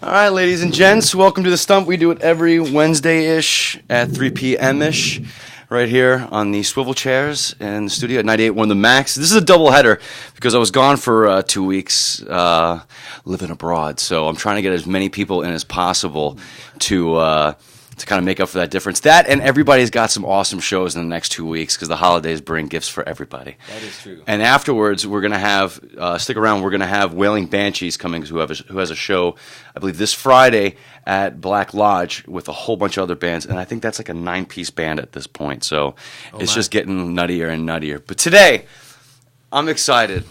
All right, ladies and gents, welcome to the Stump. We do it every Wednesday-ish at 3 p.m.-ish right here on the swivel chairs in the studio at 98.1 The Max. This is a double-header because I was gone for 2 weeks living abroad, so I'm trying to get as many people in as possible to kind of make up for that difference. That and everybody's got some awesome shows in the next 2 weeks because the holidays bring gifts for everybody. That is true. And afterwards, we're going to have, stick around, we're going to have Wailing Banshees coming, who has a show, I believe, this Friday at Black Lodge with a whole bunch of other bands. And I think that's like a 9-piece band at this point. So it's just getting nuttier and nuttier. But today, I'm excited.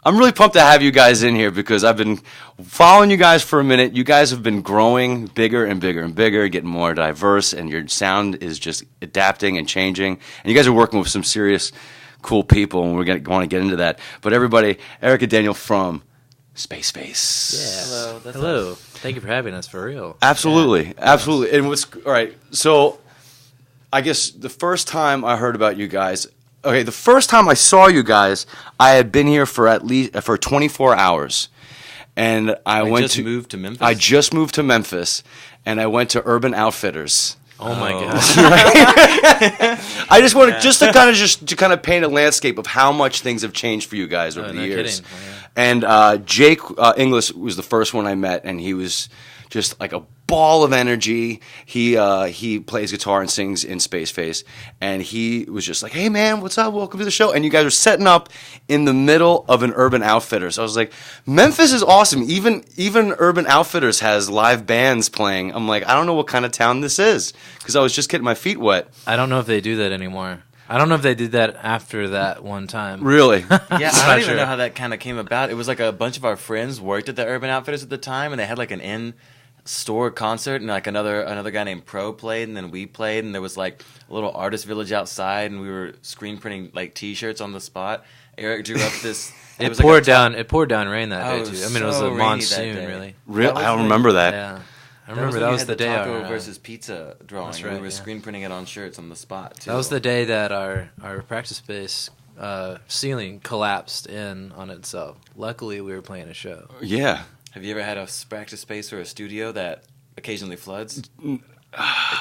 I'm really pumped to have you guys in here because I've been following you guys for a minute. You guys have been growing bigger and bigger and bigger, getting more diverse, and your sound is just adapting and changing. And you guys are working with some serious, cool people, and we're going to want to get into that. But everybody, Eric and Daniel from Spaceface. Yeah. Hello. Thank you for having us, for real. Absolutely. Absolutely. And all right, so I guess the first time I heard about you guys... Okay, the first time I saw you guys, I had been here for at least 24 hours, and I moved to Memphis. I just moved to Memphis, and I went to Urban Outfitters. Oh my God! I just wanted to kind of paint a landscape of how much things have changed for you guys over the years. Kidding. Oh, yeah. And Jake Inglis was the first one I met, and he was just like a ball of energy. He plays guitar and sings in Spaceface, and he was just like, "Hey man, what's up? Welcome to the show." And you guys are setting up in the middle of an Urban Outfitters. I was like, Memphis is awesome. Even Urban Outfitters has live bands playing. I'm like, I don't know what kind of town this is because I was just getting my feet wet. I don't know if they do that anymore. I don't know if they did that after that one time. Really? Yeah, I don't even know how that kind of came about. It was like a bunch of our friends worked at the Urban Outfitters at the time, and they had like an in-store concert, and like another guy named Pro played, and then we played, and there was like a little artist village outside, and we were screen printing like T-shirts on the spot. Eric drew up this. It poured down rain that day too. I mean, it was so a monsoon, really. I don't remember that. Yeah. I remember that was the day taco versus pizza drawing. That's right, we were screen printing it on shirts on the spot too. That was the day that our practice space ceiling collapsed in on itself. Luckily, we were playing a show. Yeah. Have you ever had a practice space or a studio that occasionally floods? It's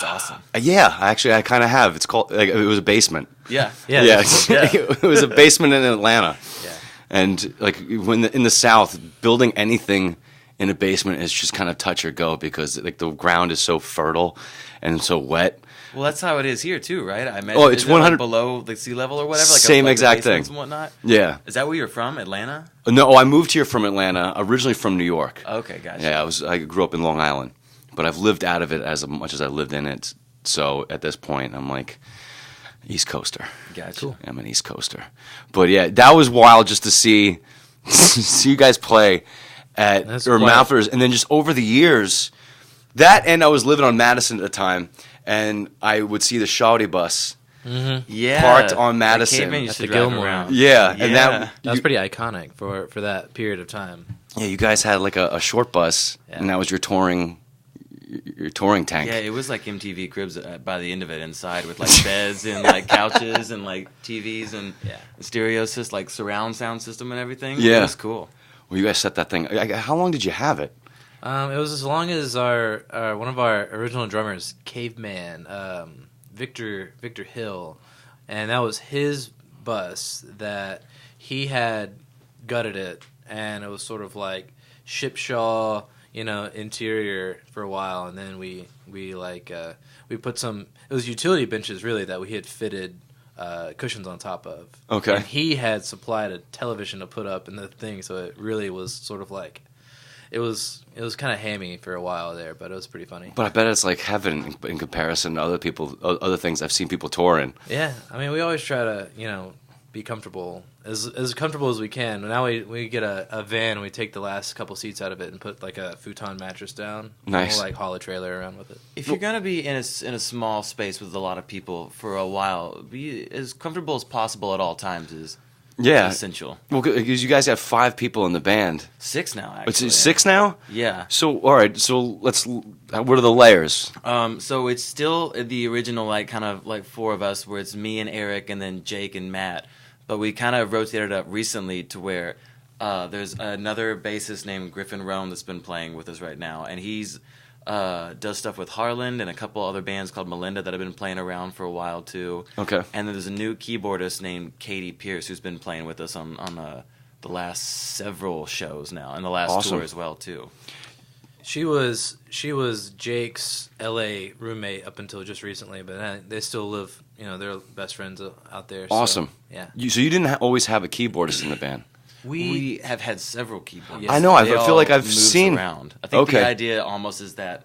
awesome. Yeah, actually, I kind of have. It's called. It was a basement. Yeah. It was a basement in Atlanta. Yeah. And like in the South, building anything in a basement is just kind of touch or go because like the ground is so fertile and so wet. Well, that's how it is here too, right? I imagine. It's 100 like below the sea level or whatever. Like same like exact thing and whatnot. Yeah. Is that where you're from, Atlanta? No, I moved here from Atlanta, originally from New York. Okay, gotcha. Yeah, I grew up in Long Island, but I've lived out of it as much as I lived in it. So at this point, I'm like East Coaster. Gotcha. Cool. I'm an East Coaster. But yeah, that was wild just to see you guys play at Urban Outfitters, and then just over the years, that and I was living on Madison at the time, and I would see the Shawty bus parked on Madison at the Gilmore. Yeah, and that was pretty iconic for that period of time. Yeah, you guys had like a short bus, and that was your touring tank. Yeah, it was like MTV Cribs by the end of it inside with like beds and like couches and like TVs and stereo system, like surround sound system and everything. Yeah. It was cool. Well, you guys set that thing. How long did you have it? It was as long as our one of our original drummers, Caveman, Victor Hill, and that was his bus that he had gutted it, and it was sort of like Shipshaw, interior for a while, and then we put some. It was utility benches really that we had fitted cushions on top of. Okay. And he had supplied a television to put up in the thing, so it really was sort of like it was kind of hammy for a while there, but it was pretty funny. But I bet it's like heaven in comparison to other things I've seen people tour in. Yeah, I mean, we always try to be comfortable as comfortable as we can. Now we get a van and we take the last couple seats out of it and put like a futon mattress down. Nice. And we'll like haul a trailer around with it. If you're gonna be in a small space with a lot of people for a while, be as comfortable as possible at all times is essential. Well, because you guys have 5 people in the band. 6 now, actually. It's 6 now? Yeah. So all right. So what are the layers? So it's still the original like kind of like 4 of us, where it's me and Eric and then Jake and Matt. But we kind of rotated up recently to where There's another bassist named Griffin Rome that's been playing with us right now, and he's does stuff with Harland and a couple other bands called Melinda that have been playing around for a while too. Okay. And then there's a new keyboardist named Katie Pierce who's been playing with us on the last several shows now, and the last tour as well too. She was Jake's LA roommate up until just recently, but they still live. They're best friends out there. Awesome. So, yeah. So you didn't always have a keyboardist in the band. We have had several keyboardists. Yes. I know. I They feel like all I've moves seen around. I think Okay. the idea almost is that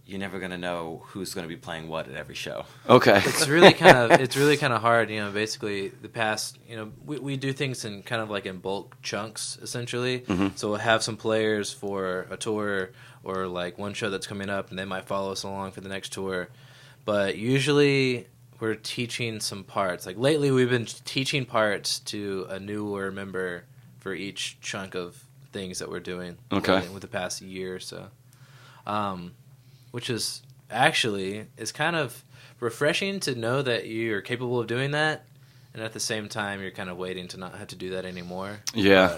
you're never going to know who's going to be playing what at every show. Okay. It's really kind of hard. Basically the past. We do things in kind of like in bulk chunks essentially. Mm-hmm. So we'll have some players for a tour or like one show that's coming up, and they might follow us along for the next tour. But usually we're teaching some parts. Like lately, we've been teaching parts to a newer member for each chunk of things that we're doing. Okay. With the past year or so, which is actually kind of refreshing to know that you're capable of doing that, and at the same time, you're kind of waiting to not have to do that anymore. Yeah.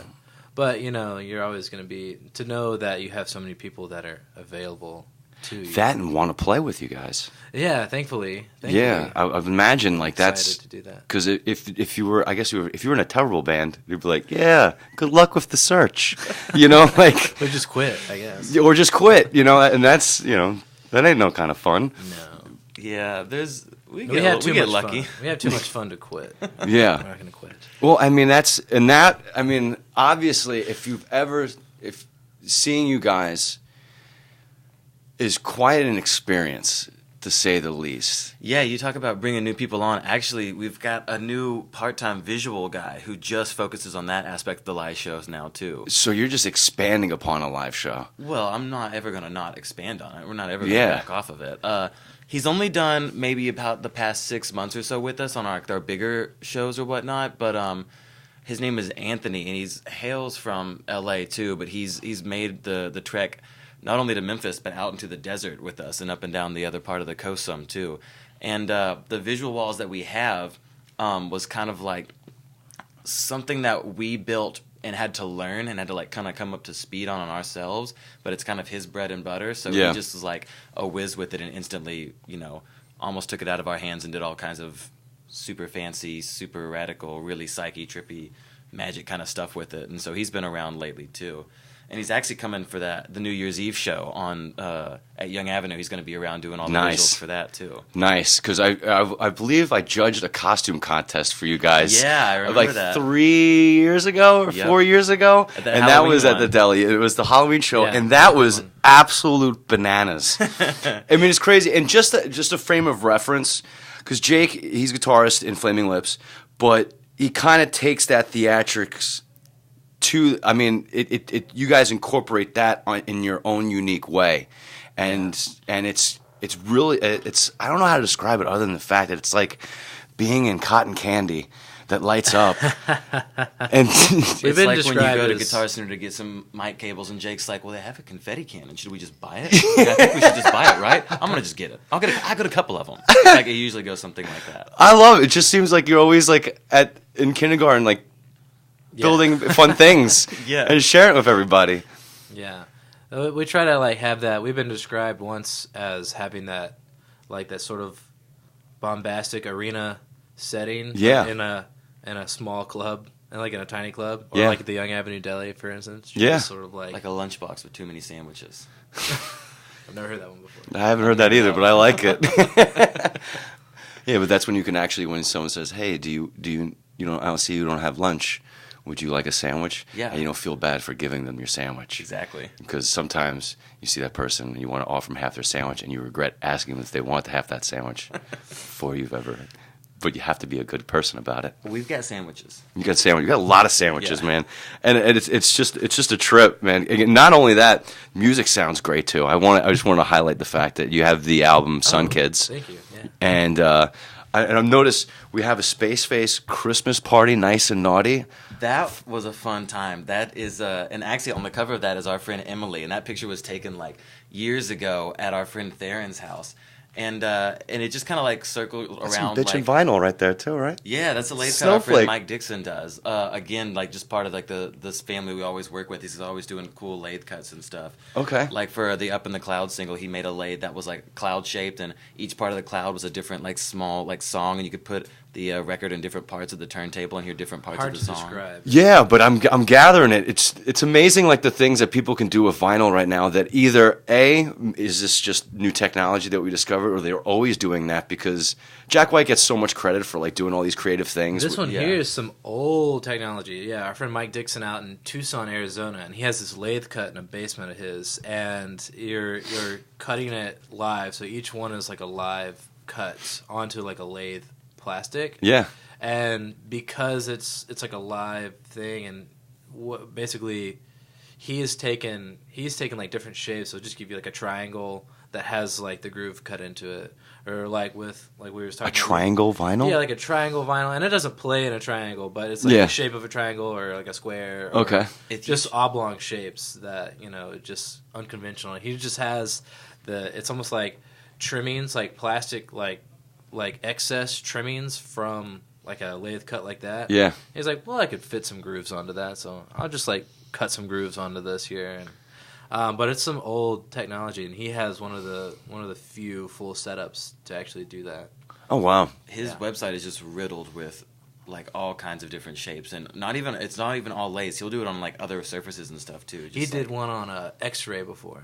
But you're always going to know that you have so many people that are available to you. That and want to play with you guys. Yeah, thankfully. Yeah, I've imagined like that's excited to do that. because if you were, I guess if you were in a terrible band, you'd be like, yeah, good luck with the search, like Or just quit, I guess. or just quit, and that's that ain't no kind of fun. No. Yeah, we have too get much lucky. fun. We have too much fun to quit. We're Yeah. not going to quit. Well, I mean obviously, if seeing you guys is quite an experience, to say the least. Yeah, you talk about bringing new people on. Actually, we've got a new part-time visual guy who just focuses on that aspect of the live shows now, too. So you're just expanding upon a live show. Well, I'm not ever going to not expand on it. We're not ever going to Yeah. back off of it. He's only done maybe about the past 6 months or so with us on our bigger shows or whatnot, but his name is Anthony, and he hails from L.A., too, but he's made the trek not only to Memphis, but out into the desert with us and up and down the other part of the coast some, too. And the visual walls that we have was kind of like something that we built and had to learn and had to like kind of come up to speed on ourselves, but it's kind of his bread and butter. So Yeah. he just was like a whiz with it and instantly, almost took it out of our hands and did all kinds of super fancy, super radical, really psyche, trippy, magic kind of stuff with it. And so he's been around lately, too. And he's actually coming for the New Year's Eve show on at Young Avenue. He's going to be around doing all the Nice. visuals for that too. Nice, because I believe I judged a costume contest for you guys. Yeah, I remember like that. 3 years ago or Yep. 4 years ago, At the and that Halloween was at the one. deli. It was the Halloween show, Yeah, and that was one. absolute bananas. I mean, it's crazy, and just a frame of reference, because Jake, he's guitarist in Flaming Lips, but he kind of takes that theatrics to, I mean, you guys incorporate that in your own unique way, and it's really I don't know how to describe it other than the fact that it's like being in cotton candy that lights up. And It's We've been like when you described go to as- Guitar Center to get some mic cables, and Jake's like, "Well, they have a confetti cannon. Should we just buy it? I think we should just buy it, right? I'm gonna just get it. I got a couple of them. Like it usually goes something like that. I love it. It just seems like you're always like in kindergarten, like building fun things Yeah. and sharing it with everybody. Yeah. We try to like have that. We've been described once as having that sort of bombastic arena setting. Yeah. In a small club, and like in a tiny club, or Yeah. like at the Young Avenue Deli, for instance. Yeah. Just sort of Like a lunchbox with too many sandwiches. I've never heard that one before. I haven't heard that either, but I like it. Yeah, but that's when you can actually, when someone says, "Hey, do you I don't see you don't have lunch. Would you like a sandwich?" Yeah. And you don't feel bad for giving them your sandwich. Exactly. Because sometimes you see that person and you want to offer them half their sandwich, and you regret asking them if they want half that sandwich before you've ever. But you have to be a good person about it. We've got sandwiches. You got sandwich. You got a lot of sandwiches, Yeah. man, and it's just a trip, man. Again, not only that, music sounds great too. I just want to highlight the fact that you have the album Sun Kids, Thank you. Yeah. and I've noticed we have a Spaceface Christmas party, Nice and Naughty. That was a fun time. That is, and actually on the cover of that is our friend Emily, and that picture was taken like years ago at our friend Theron's house. and it just kind of like circled That's some around. bitchin' Like, vinyl right there too, right? yeah, that's a lathe cut our friend Snowflake. Mike Dixon does. Again, like just part of like this family we always work with. He's always doing cool lathe cuts and stuff. Okay. Like for the Up in the Cloud single, he made a lathe that was like cloud shaped, and each part of the cloud was a different like small like song, and you could put the record in different parts of the turntable and hear different parts Hard of to the song. describe. Yeah, but I'm gathering it. It's amazing, like the things that people can do with vinyl right now. That either is this just new technology that we discovered, or they're always doing that because Jack White gets so much credit for like doing all these creative things. This one Yeah. here is some old technology. Yeah, our friend Mike Dixon out in Tucson, Arizona, and he has this lathe cut in a basement of his, and you're cutting it live. So each one is like a live cut onto like a lathe plastic. Yeah. And because it's like a live thing, and basically he's taken like different shapes. So just give you like a triangle that has like the groove cut into it, or like with like we were talking A triangle vinyl? Yeah, like a triangle vinyl, and it doesn't play in a triangle, but it's like Yeah. the shape of a triangle or like a square. Or Okay. If just oblong shapes that just unconventional. He just has it's almost like trimmings, like plastic, like excess trimmings from like a lathe cut like that. Yeah. He's like, well, I could fit some grooves onto that, so I'll just like cut some grooves onto this here. And but it's some old technology, and he has one of the few full setups to actually do that. Oh wow. His Yeah. website is just riddled with like all kinds of different shapes, and it's not even all lathes. He'll do it on like other surfaces and stuff too. He Just, did like, one on X-ray before.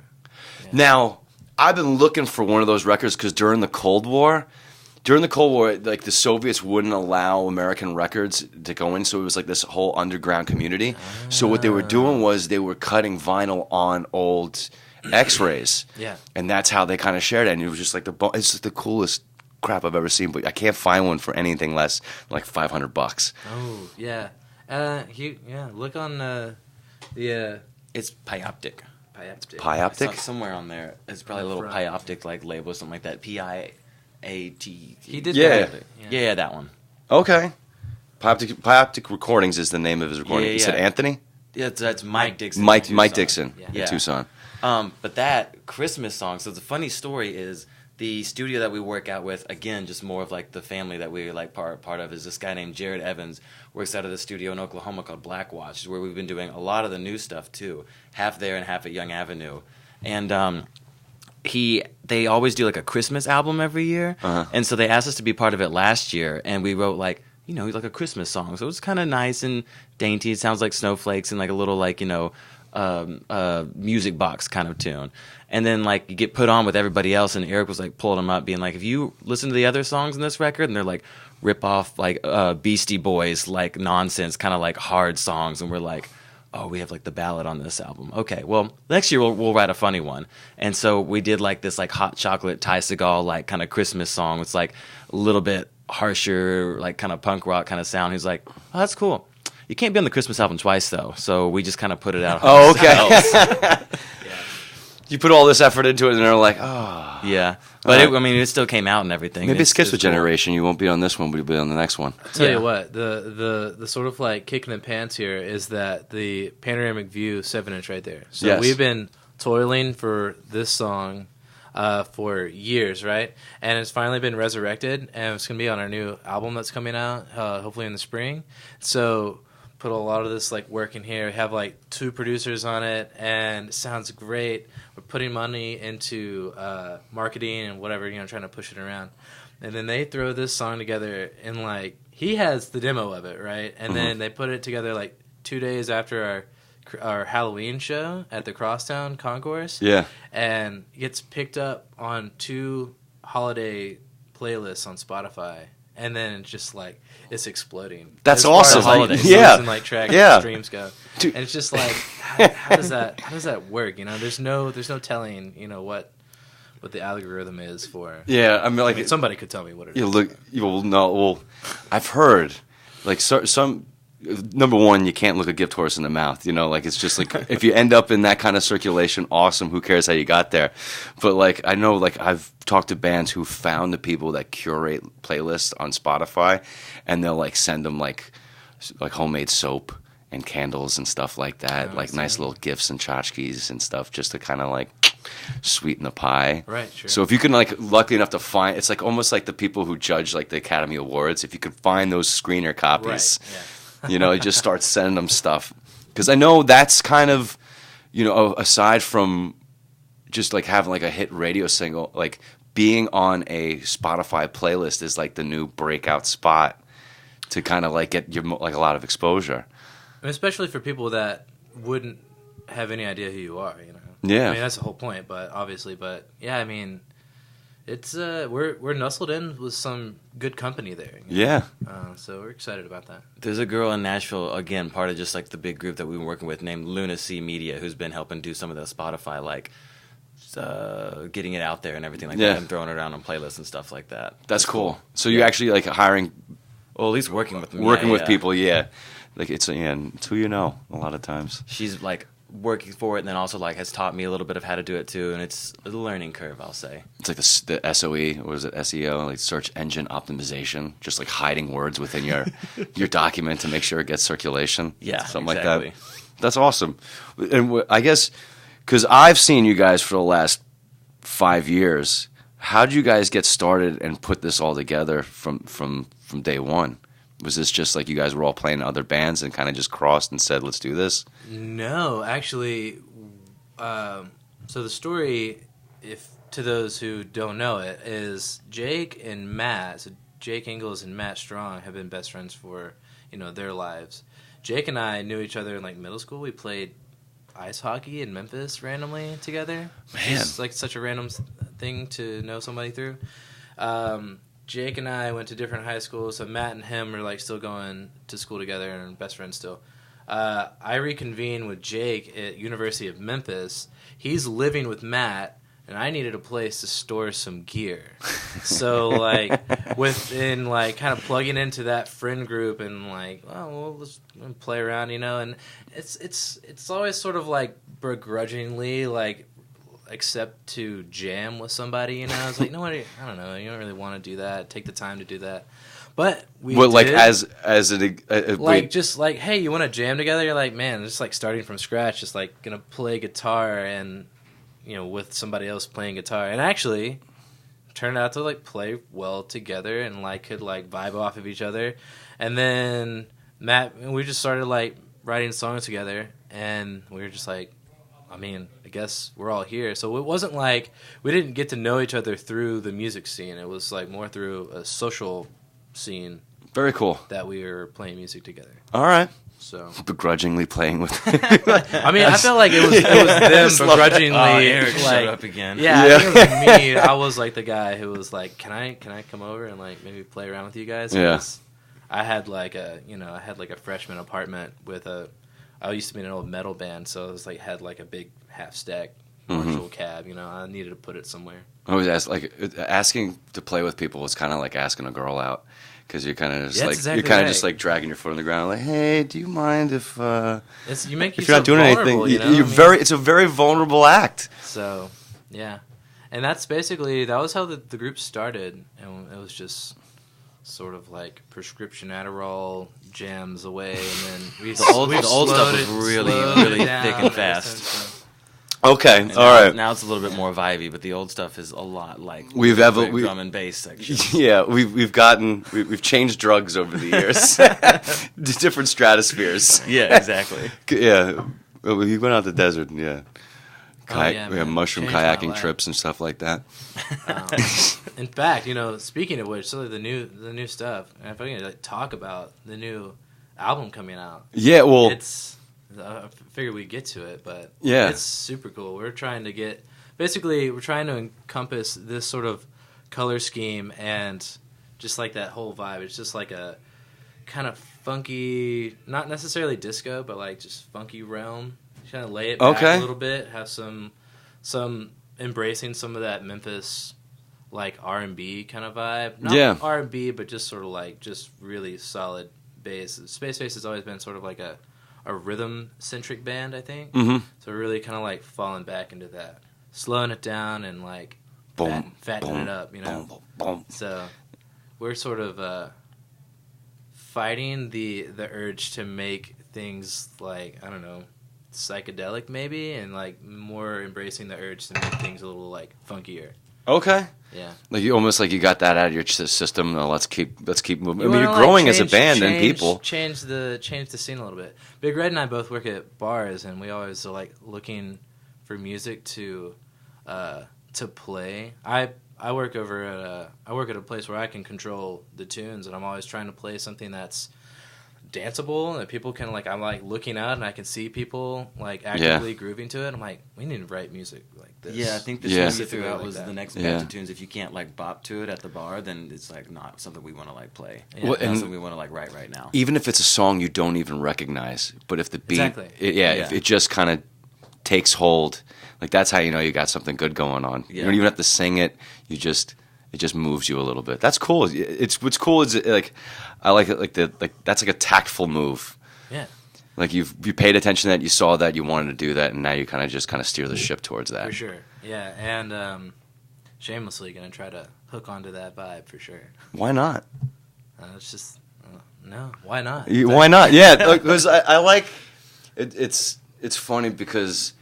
Yeah. Now, I've been looking for one of those records because during the Cold War, like the Soviets wouldn't allow American records to go in, so it was like this whole underground community. So what they were doing was they were cutting vinyl on old X-rays, Yeah. and that's how they kind of shared it. And it was just like it's just the coolest crap I've ever seen. But I can't find one for anything less than like $500. Oh yeah. Look on the it's Pyoptic. Pyoptic. Pyoptic? It's somewhere on there. It's probably a little Front. Pyoptic like label or something like that. PIAT. He did Yeah. that. Yeah, that one. Okay. Pyoptic Recordings is the name of his recording. Yeah, You said yeah. Anthony? Yeah, that's Mike Dixon. Mike in Tucson. Dixon Yeah. in Tucson. But that Christmas song. So the funny story is the studio that we work out with. Again, just more of like the family that we're like part of is this guy named Jared Evans. Works out of the studio in Oklahoma called Black Watch, where we've been doing a lot of the new stuff too. Half there and half at Young Avenue, and they always do like a Christmas album every year, and so they asked us to be part of it last year, and we wrote like like a Christmas song. So it was kind of nice and dainty. It sounds like snowflakes and like a little like music box kind of tune. And then like you get put on with everybody else, and Eric was like pulling them up, being like, "If you listen to the other songs in this record, and they're like rip off like Beastie Boys like nonsense, kind of like hard songs," and we're like, "Oh, we have like the ballad on this album. Okay, well next year we'll write a funny one." And so we did like this like hot chocolate Ty Segall like kind of Christmas song. It's like a little bit harsher, like kind of punk rock kind of sound. He's like, "Oh, that's cool. You can't be on the Christmas album twice though." So we just kind of put it out. Oh, okay. ourselves. You put all this effort into it, and they're like, oh. Yeah, but it still came out and everything. Maybe it skips a cool. generation. You won't be on this one, but you'll be on the next one. Tell Yeah. you what, the sort of like kick in the pants here is that the panoramic view 7-inch right there. So Yes. we've been toiling for this song for years, right? And it's finally been resurrected, and it's gonna be on our new album that's coming out, hopefully in the spring. So put a lot of this like work in here. We have like 2 producers on it, and it sounds great. We're putting money into marketing and whatever, trying to push it around. And then they throw this song together, and like he has the demo of it, right? And then they put it together like 2 days after our Halloween show at the Crosstown Concourse. Yeah. And gets picked up on 2 holiday playlists on Spotify. And then it's just like it's exploding. That's As far as, awesome. like, Holidays. views Yeah. and like track Yeah. streams go. Dude. And it's just like how does that work? There's no telling what the algorithm is for. Yeah, I mean, like, Somebody could tell me what it is. you look. You will know. Well, I've heard, like, some. Number one, you can't look a gift horse in the mouth. Like it's just like if you end up in that kind of circulation, awesome. Who cares how you got there? But like I know, like I've talked to bands who found the people that curate playlists on Spotify, and they'll like send them like homemade soap and candles and stuff like that, like nice little gifts and tchotchkes and stuff, just to kind of like sweeten the pie. Right, sure. So if you can, like, lucky enough to find, it's like almost like the people who judge like the Academy Awards. If you could find those screener copies, Right, you know, you just start sending them stuff. Because I know that's kind of, you know, aside from just like having like a hit radio single, like being on a Spotify playlist is like the new breakout spot to kind of like get you like a lot of exposure. And especially for people that wouldn't have any idea who you are, you know. Yeah. I mean, that's the whole point, but yeah, I mean, it's we're nestled in with some good company there. You know? Yeah. So we're excited about that. There's a girl in Nashville, again, part of just like the big group that we've been working with, named Lunacy Media, who's been helping do some of the Spotify, like getting it out there and everything like that, and throwing it around on playlists and stuff like that. That's cool. So you're actually like hiring, well, at least working with them. working with people. Yeah. Like it's who you know a lot of times. She's like working for it, and then also like has taught me a little bit of how to do it too, and it's a learning curve, I'll say. It's like the SOE, or is it SEO, like search engine optimization, just like hiding words within your document to make sure it gets circulation. Yeah, something exactly. like that. That's awesome. And I guess because I've seen you guys for the last 5 years, how did you guys get started and put this all together from day one? Was this just like you guys were all playing in other bands and kind of just crossed and said, let's do this? No, actually, so the story, if to those who don't know it, is Jake and Matt, so Jake Ingalls and Matt Strong have been best friends for, you know, their lives. Jake and I knew each other in like middle school. We played ice hockey in Memphis randomly together. Man. It's like such a random thing to know somebody through. Jake and I went to different high schools, so Matt and him are like still going to school together and best friends still. I reconvened with Jake at University of Memphis. He's living with Matt, and I needed a place to store some gear. So like within like kind of plugging into that friend group and like, oh well, let's play around, you know. And it's always sort of like begrudgingly like accept to jam with somebody, you know. I was like, I don't know, you don't really want to do that, take the time to do that, but we did. Like as like just like, hey, you want to jam together? You're like, man, just like starting from scratch, just like gonna play guitar and, you know, with somebody else playing guitar, and actually turned out to like play well together and like could like vibe off of each other. And then we just started like writing songs together, and we were just like, I mean, I guess we're all here. So it wasn't like we didn't get to know each other through the music scene. It was like more through a social scene. Very cool. That we were playing music together. All right. So begrudgingly playing with. I mean, I felt like it was them begrudgingly. Eric like, showed up again. Yeah, I think it was me. I was like the guy who was like, "Can I come over and like maybe play around with you guys?" Yeah. I had like a freshman apartment with I used to be in an old metal band, so it was like had like a big half stack Marshall cab. You know, I needed to put it somewhere. I always ask, like, asking to play with people was kind of like asking a girl out, because you're kind of just just like dragging your foot on the ground, like, hey, do you mind if you make if you're not doing anything? You know? It's a very vulnerable act. So yeah, and that's basically that was how the group started, and it was just sort of like prescription Adderall jams away, and then the old stuff was really thick and fast. Okay, and all right. Now it's a little bit more vibey, but the old stuff is a lot like we've drum and bass section. Yeah, we've changed drugs over the years, different stratospheres. Yeah, exactly. Yeah, we went out to the desert. Yeah. We have mushroom Changed kayaking trips and stuff like that. In fact, you know, speaking of which, the new stuff, and if I can like talk about the new album coming out. Yeah, well, I figured we'd get to it, but yeah, it's super cool. We're trying to encompass this sort of color scheme and just like that whole vibe. It's just like a kind of funky, not necessarily disco, but like just funky realm. Kind of lay it back a little bit, have some embracing some of that Memphis like R&B kind of vibe. Not R&B, but just sort of like just really solid bass. Spaceface has always been sort of like a rhythm centric band, I think. Mm-hmm. So we're really kind of like falling back into that, slowing it down and like fattening it up, you know. So we're sort of fighting the urge to make things like, I don't know, psychedelic maybe, and like more embracing the urge to make things a little like funkier. Okay. Yeah. Like you almost like you got that out of your system. No, let's keep moving. You I mean, you're wanna, growing like, as a band and change, people. change the scene a little bit. Big Red and I both work at bars, and we always are like looking for music to play. I work at a place where I can control the tunes, and I'm always trying to play something that's danceable and that people can like. I'm like looking out, and I can see people like actively grooving to it. I'm like, we need to write music like this. Yeah, I think this music throughout was the next batch of tunes. If you can't like bop to it at the bar, then it's like not something we want to like play. Yeah. Well, not something we want to like write right now. Even if it's a song you don't even recognize, but if the beat, if it just kind of takes hold, like that's how you know you got something good going on. Yeah. You don't even have to sing it. It just moves you a little bit. That's cool. It's what's cool is like I like it like that's like a tactful move. Yeah. Like you paid attention to that, you saw that, you wanted to do that, and now you kind of steer the ship towards that. For sure. Yeah, and shamelessly gonna try to hook onto that vibe for sure. Why not? It's just no. Why not? Why not? Yeah, because I like it. It's funny because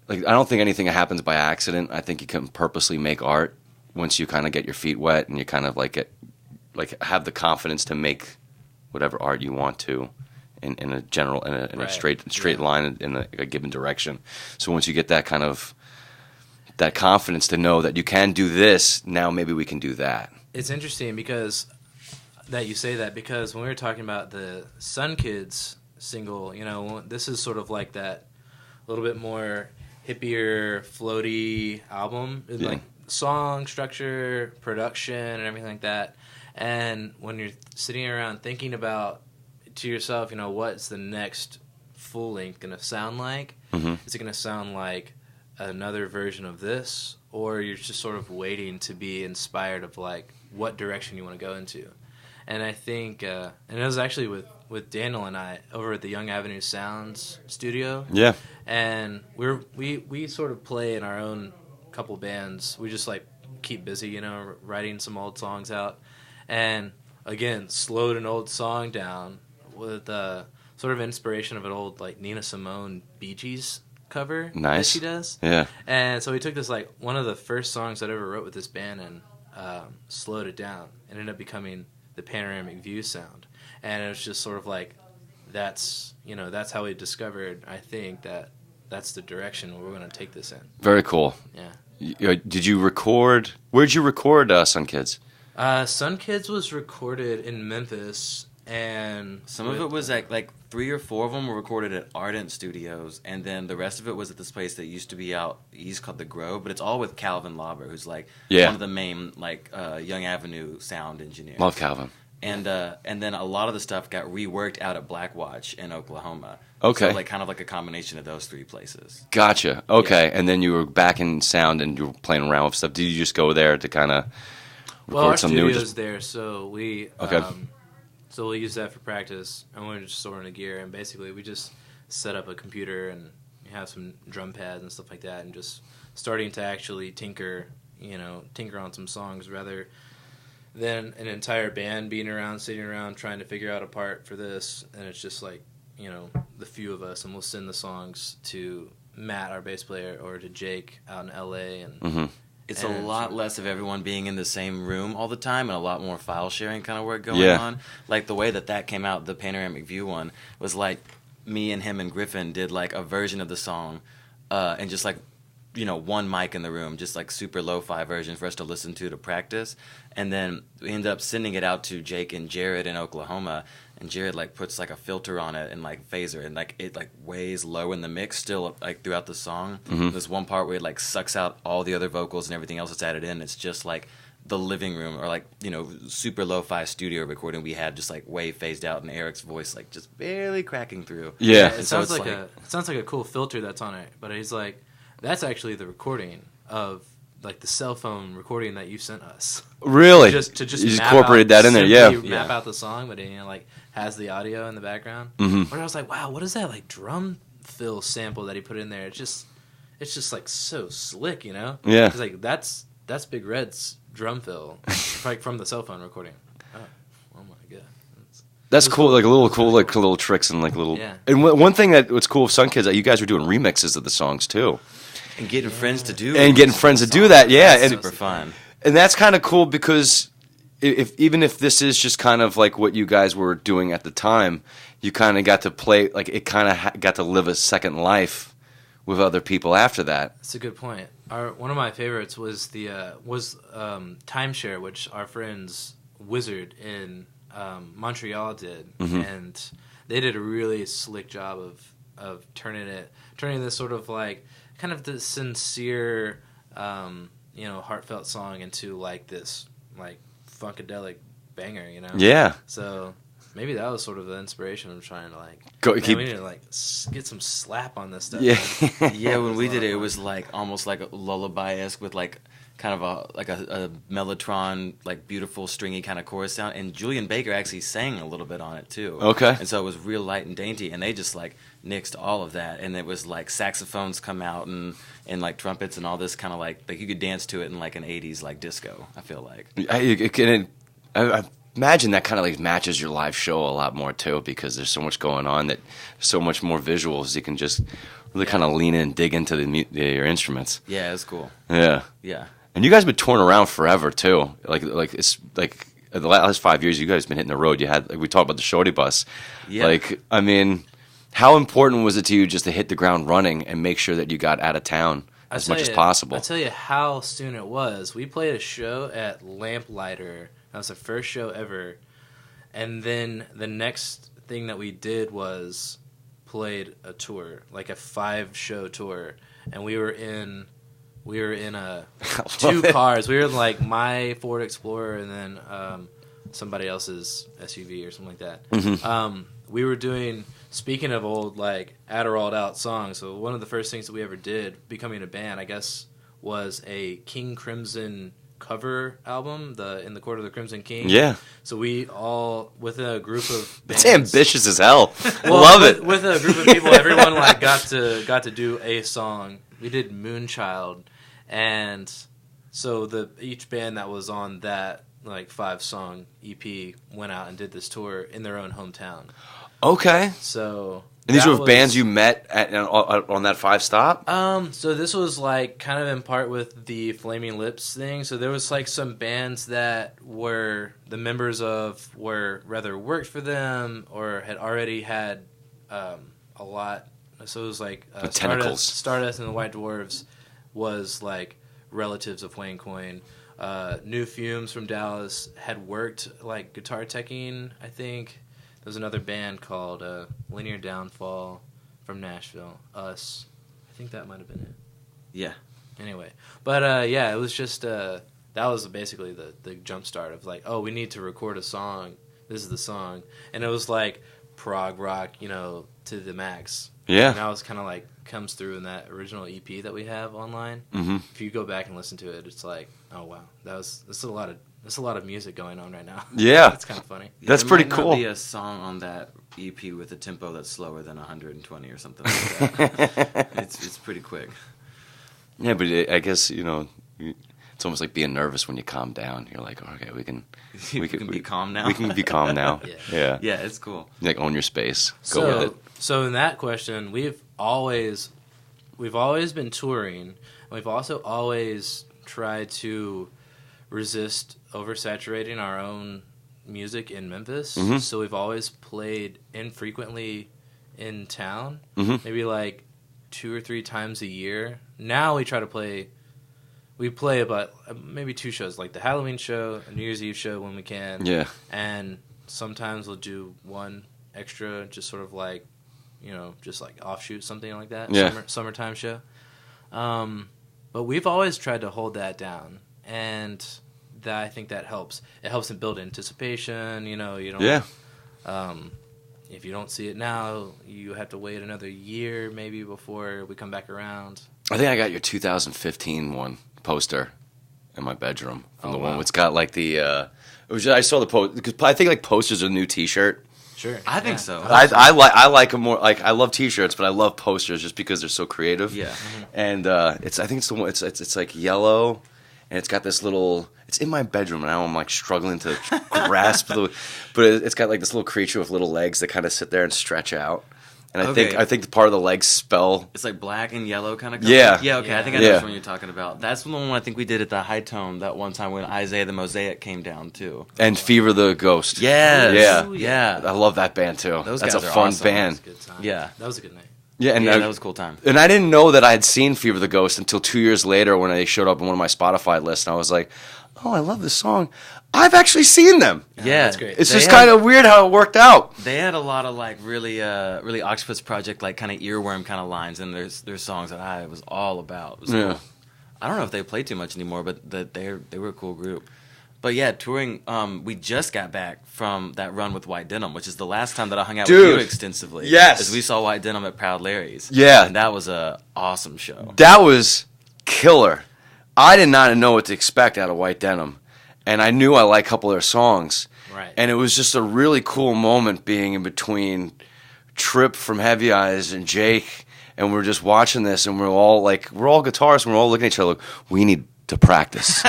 like I don't think anything happens by accident. I think you can purposely make art once you kind of get your feet wet and you kind of have the confidence to make whatever art you want to in a general in a straight line in a given direction. So once you get that kind of that confidence to know that you can do this, now maybe we can do that. It's interesting because that you say that, because when we were talking about the Sun Kids single, you know, this is sort of like that little bit more hippier, floaty album. It's like song structure, production, and everything like that. And when you're sitting around thinking about to yourself, you know, what's the next full length going to sound like? Mm-hmm. Is it going to sound like another version of this, or you're just sort of waiting to be inspired of like what direction you want to go into? And I think, and it was actually with Daniel and I over at the Young Avenue Sounds studio. Yeah, and we sort of play in our own couple bands. We just like keep busy, you know, writing some old songs out, and again slowed an old song down with sort of inspiration of an old like Nina Simone Bee Gees cover that she does. Yeah. And so we took this like one of the first songs I'd ever wrote with this band and slowed it down. It ended up becoming the Panoramic View sound, and it was just sort of like that's how we discovered, I think, that that's the direction we're going to take this in. Very cool. Yeah. Did you record? Where'd you record Sun Kids? Sun Kids was recorded in Memphis, and some of it was like 3 or 4 of them were recorded at Ardent Studios, and then the rest of it was at this place that used to be out east called The Grove, but it's all with Calvin Lauber, who's like one of the main like Young Avenue sound engineers. Love Calvin. And then a lot of the stuff got reworked out at Black Watch in Oklahoma. Okay. So like kind of like a combination of those 3 places. Gotcha. Okay. Yeah. And then you were back in sound and you were playing around with stuff. Did you just go there to kind of record our some new? studio's there, so we so we'll use that for practice, and we're just storing the gear, and basically we just set up a computer and have some drum pads and stuff like that, and just starting to actually tinker on some songs rather than an entire band sitting around trying to figure out a part for this. And it's just like, you know, the few of us, and we'll send the songs to Matt, our bass player, or to Jake out in LA, and it's a lot less of everyone being in the same room all the time, and a lot more file sharing kind of work going on. Like the way that came out, the Panoramic View one, was like me and him and Griffin did like a version of the song, and just like, you know, one mic in the room, just like super lo-fi version for us to listen to practice. And then we ended up sending it out to Jake and Jared in Oklahoma, and Jared like puts like a filter on it and like phaser, and like it like weighs low in the mix still like throughout the song. There's one part where it like sucks out all the other vocals and everything else that's added in. It's just like the living room, or like, you know, super lo-fi studio recording we had, just like way phased out, and Eric's voice like just barely cracking through. Yeah, it sounds like a cool filter that's on it, but he's like, that's actually the recording of like the cell phone recording that you sent us. Really? You just incorporated that in there, yeah. Map out the song, but it, you know, like has the audio in the background. But I was like, wow, what is that like drum fill sample that he put in there? It's just like so slick, you know? Yeah. It's like that's Big Red's drum fill, like from the cell phone recording. Oh my god. That's cool. Like little tricks and like little. Yeah. And one thing that what's cool with Sun Kids, that you guys were doing remixes of the songs too, And getting friends to do that. Yeah, That's and super fun. And that's kind of cool because even if this is just kind of like what you guys were doing at the time, you kind of got to play, like it kind of got to live a second life with other people after that. That's a good point. One of my favorites was the Timeshare, which our friends Wizard in Montreal did, and they did a really slick job of turning this sort of like kind of the sincere, heartfelt song into like this like funkadelic banger, you know? Yeah. So maybe that was sort of the inspiration of trying to like we need to like get some slap on this stuff. Yeah. Yeah, when we did it, it was like almost like a lullaby-esque with like kind of a Mellotron, like beautiful stringy kind of chorus sound. And Julian Baker actually sang a little bit on it too. Okay. And so it was real light and dainty, and they just like nixed all of that. And it was like saxophones come out and like trumpets and all this kind of like you could dance to it in like an 80s like disco, I feel like. I imagine that kind of like matches your live show a lot more too, because there's so much going on, that so much more visuals. You can just really kind of lean in and dig into your instruments. Yeah, it's cool. Yeah. Yeah. And you guys have been touring around forever too. Like it's like the last 5 years, you guys have been hitting the road. You had, like, we talked about the Shorty Bus. Yeah. Like, I mean, how important was it to you just to hit the ground running and make sure that you got out of town as much as possible? I'll tell you how soon it was. We played a show at Lamplighter. That was the first show ever. And then the next thing that we did was played a tour, like a 5-show tour. And we were in 2 cars. We were in like my Ford Explorer and then somebody else's SUV or something like that. We were doing, speaking of old like Adderalled out songs, so one of the first things that we ever did, becoming a band, I guess, was a King Crimson cover album, In the Court of the Crimson King. Yeah. So we all, with a group of bands, It's ambitious as hell. Love it. With a group of people, everyone like got to do a song. We did Moonchild, and so each band that was on that like 5-song EP went out and did this tour in their own hometown. Okay. So and these were bands you met on that 5-stop? So this was like kind of in part with the Flaming Lips thing. So there was like some bands that were the members of were rather worked for them or had already had a lot. So it was like Stardust and the White Dwarves was like relatives of Wayne Coyne. New Fumes from Dallas had worked like guitar teching, I think. There's another band called Linear Downfall from Nashville. Us. I think that might have been it. Yeah. Anyway. But yeah, it was just that was basically the jump start of like, oh, we need to record a song. This is the song. And it was like prog rock, to the max. Yeah. And that was kind of like comes through in that original EP that we have online. Mm-hmm. If you go back and listen to it, it's like, oh wow, that's a lot of music going on right now. Yeah. It's kind of funny. That's there pretty might cool. Not be a song on that EP with a tempo that's slower than 120 or something like that. It's pretty quick. Yeah, but I guess it's almost like being nervous when you calm down. You're like, okay, we can be calm now. We can be calm now. Yeah. Yeah, it's cool. Like, own your space. Go with it. So in that question, we've always been touring, and we've also always tried to resist oversaturating our own music in Memphis. Mm-hmm. So we've always played infrequently in town, Mm-hmm. maybe like 2 or 3 times a year. Now we try to play. We play about maybe 2 shows, like the Halloween show, a New Year's Eve show when we can. Yeah. And sometimes we'll do 1 extra, just sort of like, just like offshoot, something like that. Yeah. Summertime show. But we've always tried to hold that down. And I think that helps. It helps in build anticipation. You don't. Yeah. If you don't see it now, you have to wait another year maybe before we come back around. I think I got your 2015 one poster in my bedroom from the one. Wow. It's got like the. I saw the post because I think like posters are a new T-shirt. Sure, I think so. I like them more. Like, I love T-shirts, but I love posters just because they're so creative. Yeah. And I think it's the one. It's like yellow, and it's got this little. It's in my bedroom now. I'm like struggling to grasp but it's got like this little creature with little legs that kind of sit there and stretch out. And I think the part of the legs spell. It's like black and yellow kind of color. Yeah. Yeah, okay. Yeah. I think I know which one you're talking about. That's the one I think we did at the High Tone that one time when Isaiah the Mosaic came down, too. And Fever the Ghost. Yes. Yeah. Yeah. I love that band, too. Those That's guys a are fun awesome. band. That was a good time. Yeah. That was a good night. Yeah, and that was a cool time. And I didn't know that I had seen Fever the Ghost until 2 years later when they showed up in one of my Spotify lists, and I was like, oh, I love this song. I've actually seen them. Yeah. That's great. It's just kind of weird how it worked out. They had a lot of like really Octopus Project like kind of earworm kind of lines in their songs that I was all about. It was cool. I don't know if they play too much anymore, but they were a cool group. But yeah, touring. We just got back from that run with White Denim, which is the last time that I hung out with you extensively. Yes, as we saw White Denim at Proud Larry's. Yeah, and that was a awesome show. That was killer. I did not know what to expect out of White Denim, and I knew I liked a couple of their songs. Right. And it was just a really cool moment being in between Trip from Heavy Eyes and Jake, and we're just watching this, and we're all guitarists, and we're all looking at each other like, we need to practice.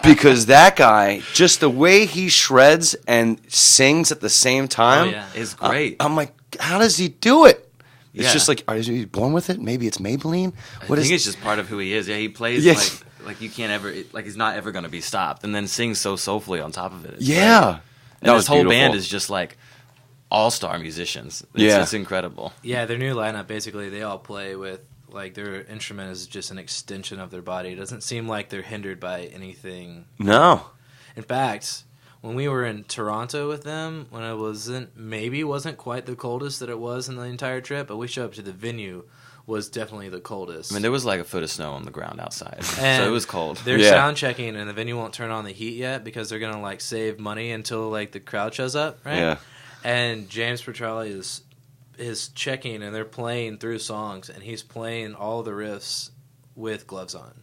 Because that guy, just the way he shreds and sings at the same time, is great. I'm like, how does he do it? It's Yeah. just like, is he born with it? Maybe it's Maybelline? I think it's just part of who he is. Yeah, he plays like you can't ever, like he's not ever going to be stopped, and then sings so soulfully on top of it. It's yeah. great. And That this was whole band beautiful. is just like all-star musicians. Yeah. It's incredible. Yeah, their new lineup, basically, they all play with, like, their instrument is just an extension of their body. It doesn't seem like they're hindered by anything. No. In fact, when we were in Toronto with them, when it wasn't quite the coldest that it was in the entire trip, but we showed up to the venue, was definitely the coldest. I mean, there was like a foot of snow on the ground outside, And so it was cold. They're Yeah. sound checking, and the venue won't turn on the heat yet because they're gonna like save money until like the crowd shows up, right? Yeah. And James Petrelli is checking, and they're playing through songs, and he's playing all the riffs with gloves on.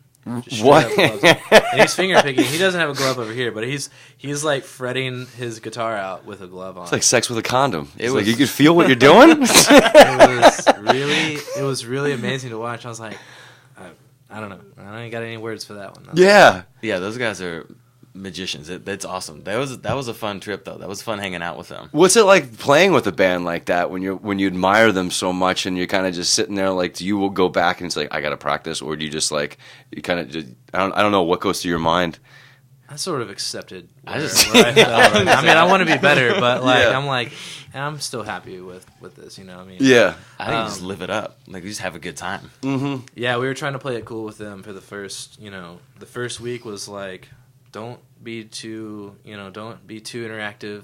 Just straight What? up gloves on. And he's finger picking. He doesn't have a glove over here, but he's like fretting his guitar out with a glove on. It's like sex with a condom. It's was- like you could feel what you're doing. It was really amazing to watch. I was like, I don't know. I ain't got any words for that one. Yeah. Yeah, those guys are magicians. That's awesome. That was a fun trip though. That was fun hanging out with them. What's it like playing with a band like that when you admire them so much and you're kind of just sitting there like, do you will go back and it's like, I got to practice, or do you just like, you kind of just, I don't know what goes through your mind. I sort of accepted where I I just- fell. I mean, I want to be better, but like, Yeah. I'm like, I'm still happy with this, you know what I mean? Yeah. I think you just live it up. Like you just have a good time. Mm-hmm. Yeah, we were trying to play it cool with them for the first week was like, don't be too interactive,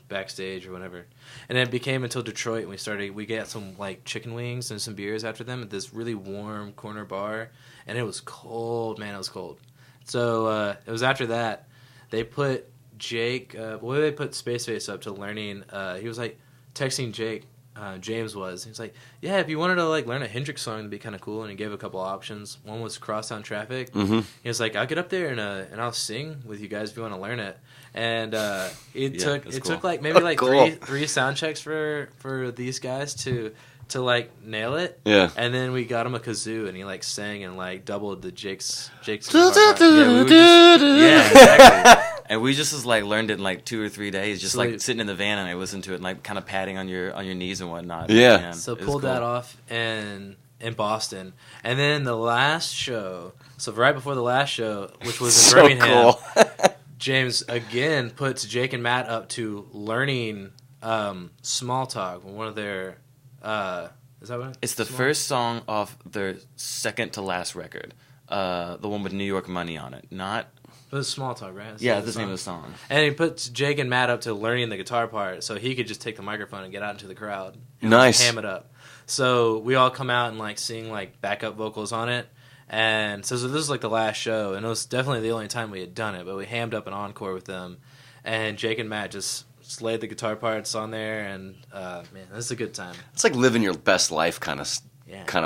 backstage or whatever. And it became until Detroit, and we got some like chicken wings and some beers after them at this really warm corner bar, and it was cold, man, it was cold. So it was after that they put Jake, they put Spaceface up to learning. He was like texting Jake. James was. He was like, yeah, if you wanted to like learn a Hendrix song, that'd be kind of cool. And he gave a couple options. One was Crosstown Traffic. Mm-hmm. He was like, I'll get up there and I'll sing with you guys if you want to learn it. And it took like maybe like Cool. three sound checks for these guys to like nail it. Yeah. And then we got him a kazoo, and he like sang and like doubled the Jake's. Yeah, exactly. And we just like learned it in like 2 or 3 days, just like sitting in the van, and I listened to it and like kind of patting on your knees and whatnot. Yeah. Man, So it was pulled cool. that off in Boston, and then the last show. So right before the last show, which was in So Birmingham, cool. James again puts Jake and Matt up to learning Small Talk, one of their. Is that what? It's the first song off their second to last record, the one with New York Money on it. Not. It was Small Talk, right? Yeah, that's the name of the song. And he puts Jake and Matt up to learning the guitar part, so he could just take the microphone and get out into the crowd. And Nice. Ham it up. So we all come out and like sing like backup vocals on it. And so this is like the last show, and it was definitely the only time we had done it, but we hammed up an encore with them. And Jake and Matt just laid the guitar parts on there, and man, this is a good time. It's like living your best life kind of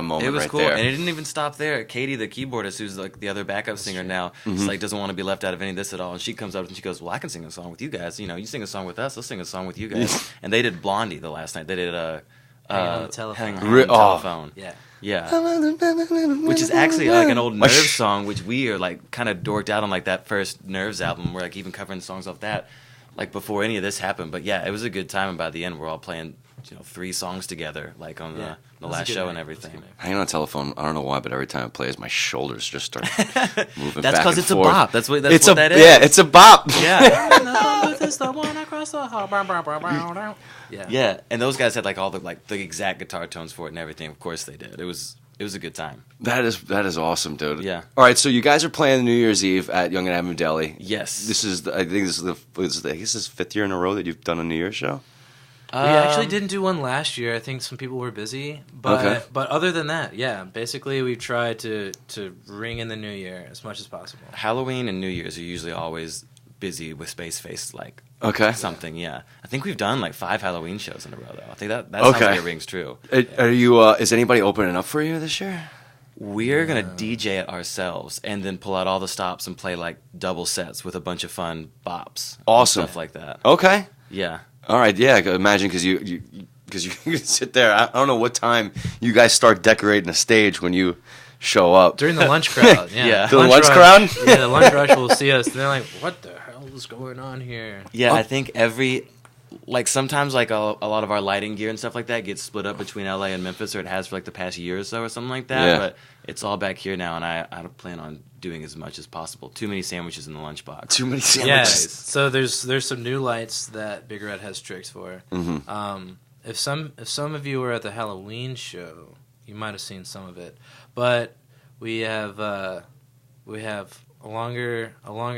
moment It was right cool, there. and it didn't even stop there. Katie, the keyboardist, who's like the other backup singer now, just like doesn't want to be left out of any of this at all. And she comes up and she goes, "Well, I can sing a song with you guys. You know, you sing a song with us. Let's sing a song with you guys." And they did Blondie the last night. They did Hang on the Telephone. Hang on the Telephone. Yeah. Yeah. Which is actually like an old Nerves song, which we are like kind of dorked out on like that first Nerves album. We're like even covering songs off that like before any of this happened. But yeah, it was a good time, and by the end we're all playing 3 songs together like on the last show and everything. Hanging on a telephone, I don't know why, but every time it plays, my shoulders just start moving. That's because it's forth. A bop. That's what that is. Yeah, it's a bop. Yeah. It's the one across the hall. Yeah, and those guys had like all the exact guitar tones for it and everything. Of course they did. It was a good time. That is awesome, dude. Yeah. All right, so you guys are playing New Year's Eve at Young and Avenue Deli. Yes. I think this is the 5th year in a row that you've done a New Year's show. We actually didn't do one last year. I think some people were busy, but other than that, yeah, basically we tried to ring in the new year as much as possible. Halloween and New Year's are usually always busy with Spaceface, like something. Yeah, I think we've done like 5 Halloween shows in a row though. I think that sounds like it rings true. Are you? Is anybody opening up for you this year? We're gonna DJ it ourselves and then pull out all the stops and play like double sets with a bunch of fun bops, awesome stuff like that. Okay, yeah. All right, yeah. Imagine because you sit there. I don't know what time you guys start decorating a stage when you show up during the lunch crowd. Yeah, the lunch crowd. Yeah, the lunch rush will see us. And they're like, "What the hell is going on here?" Yeah, I think sometimes like a lot of our lighting gear and stuff like that gets split up between LA and Memphis, or it has for like the past year or so or something like that. Yeah. But it's all back here now, and I don't plan on doing as much as possible. Too many sandwiches in the lunchbox. Too many sandwiches. Yeah, so there's some new lights that Big Red has tricks for. Mm-hmm. If some of you were at the Halloween show, you might have seen some of it. But we have a longer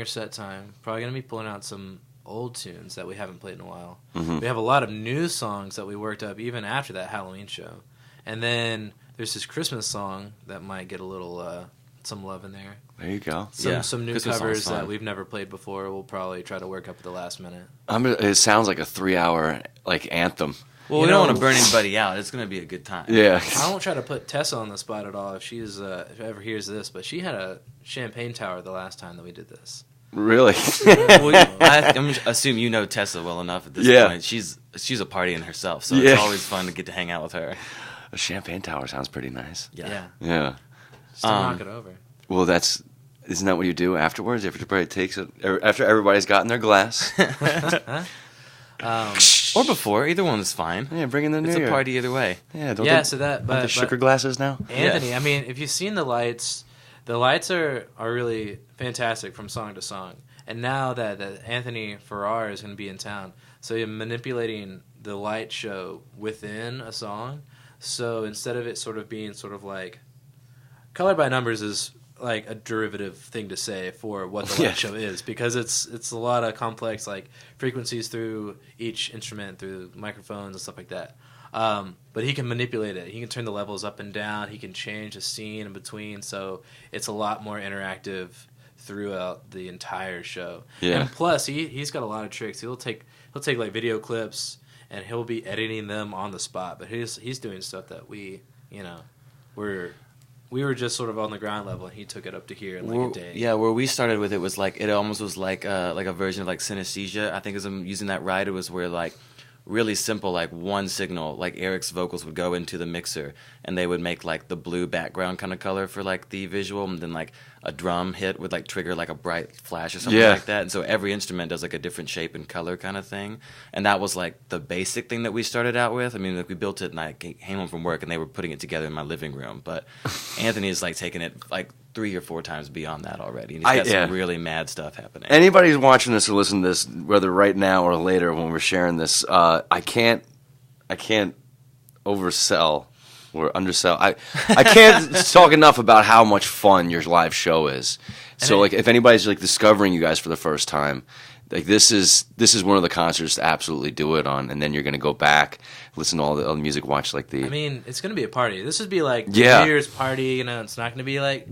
set time. Probably gonna be pulling out some old tunes that we haven't played in a while. Mm-hmm. We have a lot of new songs that we worked up even after that Halloween show. And then there's this Christmas song that might get a little some love in there. There you go. Some new Christmas covers that we've never played before. We'll probably try to work up at the last minute. It sounds like a 3-hour like anthem. Well, we don't want to burn anybody out. It's going to be a good time. Yeah. I won't try to put Tessa on the spot at all if she's if ever hears this, but she had a champagne tower the last time that we did this. Really? I'm assume you know Tessa well enough at this point. She's a party in herself, so it's always fun to get to hang out with her. A champagne tower sounds pretty nice. Yeah. Just to knock it over. Well, isn't that what you do afterwards? After everybody's gotten their glass. Or before, either one is fine. Yeah, bring in the new year. It's a party either way. Yeah, but the sugar glasses now. Anthony, I mean, if you've seen the lights are really fantastic from song to song. And now that Anthony Farrar is going to be in town, so you're manipulating the light show within a song. So instead of it sort of being sort of like color by numbers is like a derivative thing to say for what the light show is, because it's a lot of complex like frequencies through each instrument, through microphones and stuff like that. But he can manipulate it. He can turn the levels up and down. He can change the scene in between. So it's a lot more interactive throughout the entire show. Yeah. And plus, he's got a lot of tricks. He'll take like video clips and he'll be editing them on the spot. But he's doing stuff that we were just sort of on the ground level, and he took it up to here in like a day. Yeah, where we started with it was like it almost was like a version of like synesthesia. I think as I'm using that right, it was where like really simple, like one signal, like Eric's vocals would go into the mixer, and they would make like the blue background kind of color for like the visual, and then like a drum hit would like trigger like a bright flash or something like that. And so every instrument does like a different shape and color kind of thing. And that was like the basic thing that we started out with. I mean, like we built it and I came home from work and they were putting it together in my living room. But Anthony is like taking it like 3 or 4 times beyond that already. And he's got some really mad stuff happening. Anybody who's watching this or listening to this, whether right now or later when we're sharing this, I can't oversell or undersell. I can't talk enough about how much fun your live show is. So like if anybody's like discovering you guys for the first time, like this is one of the concerts to absolutely do it on, and then you're gonna go back, listen to all the music, watch like the. I mean, it's gonna be a party. This would be like New Year's party. You know, it's not gonna be like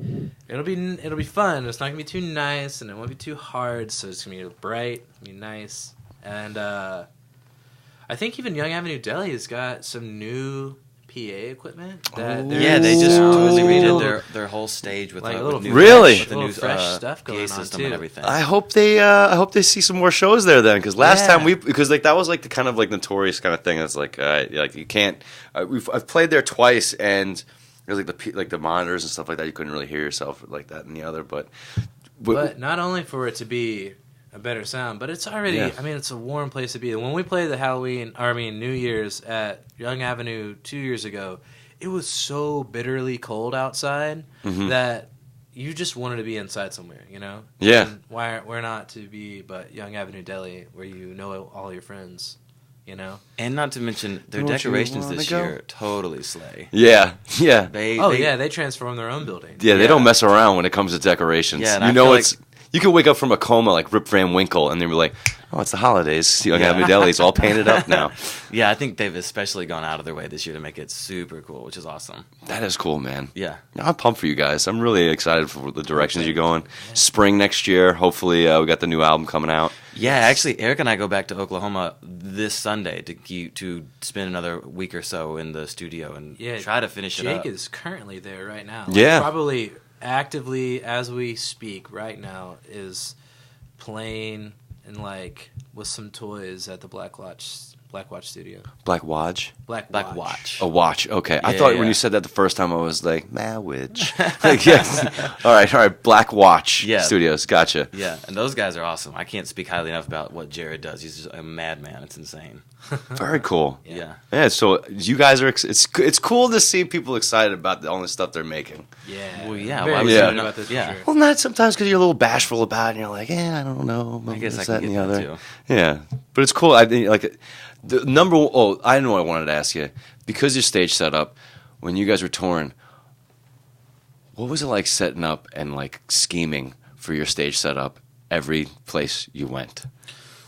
it'll be fun. It's not gonna be too nice, and it won't be too hard. So it's gonna be bright, be nice, and I think even Young Avenue Deli has got some new PA equipment. They just totally redid their whole stage with like a little new fresh stuff going on system too. And everything. I hope they see some more shows there then, because last time because like that was like the kind of like notorious kind of thing. It's like like you can't. I've played there twice, and There's like the monitors and stuff like that. You couldn't really hear yourself like that in the other, but not only for it to be a better sound, but it's already. Yeah. I mean, it's a warm place to be. When we played the New Year's at Young Avenue 2 years ago, it was so bitterly cold outside that you just wanted to be inside somewhere, you know? Yeah. And where not to be but Young Avenue Deli, where you know all your friends, you know? And not to mention, their Don't you decorations wanna this go? year totally slay. Yeah. They transformed their own building. Yeah, they don't mess around when it comes to decorations. Yeah, and you I know feel it's you can wake up from a coma like Rip Van Winkle, and then be like, "Oh, it's the holidays. Young Avenue Deli's all painted up now." Yeah, I think they've especially gone out of their way this year to make it super cool, which is awesome. That is cool, man. Yeah. I'm pumped for you guys. I'm really excited for the directions you're going. Spring next year, hopefully, we got the new album coming out. Yeah, actually, Eric and I go back to Oklahoma this Sunday to spend another week or so in the studio and try to finish it up. Jake is currently there right now. Yeah. Probably actively, as we speak right now, is playing and with some toys at the Black Watch studio. Black Watch? Black Watch. A watch, okay. I Yeah, thought when yeah. you said that the first time, I was like, witch. Yes. All right. Black Watch Studios. Gotcha. Yeah, and those guys are awesome. I can't speak highly enough about what Jared does. He's just a madman. It's insane. Very cool. Yeah. So you guys are, it's cool to see people excited about all the stuff they're making. Yeah. Well, yeah. Very Why would excited you about not- this yeah. for sure. Well, not sometimes because you're a little bashful about it, and you're like, I don't know. I guess this, I that, can and get the that other. too. Yeah, but it's cool. I think the number. Oh, I know what I wanted to ask you because your stage setup when you guys were touring. What was it like setting up and scheming for your stage setup every place you went?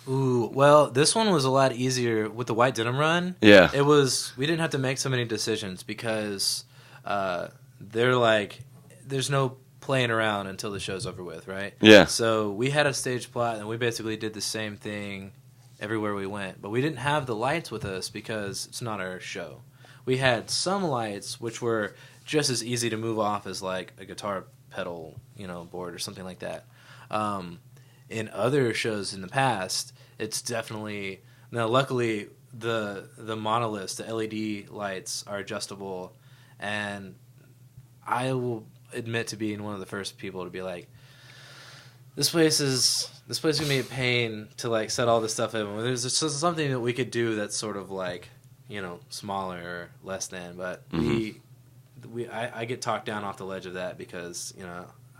Ooh, well, this one was a lot easier with the White Denim run. Yeah. It was, we didn't have to make so many decisions because there's no playing around until the show's over with, right? Yeah. So we had a stage plot and we basically did the same thing everywhere we went. But we didn't have the lights with us because it's not our show. We had some lights which were just as easy to move off as a guitar pedal, board or something like that. In other shows in the past, it's definitely luckily the monoliths, the LED lights are adjustable, and I will admit to being one of the first people to be like, this place is gonna be a pain to set all this stuff in. There's just something that we could do that's sort of smaller or less than, but I get talked down off the ledge of that because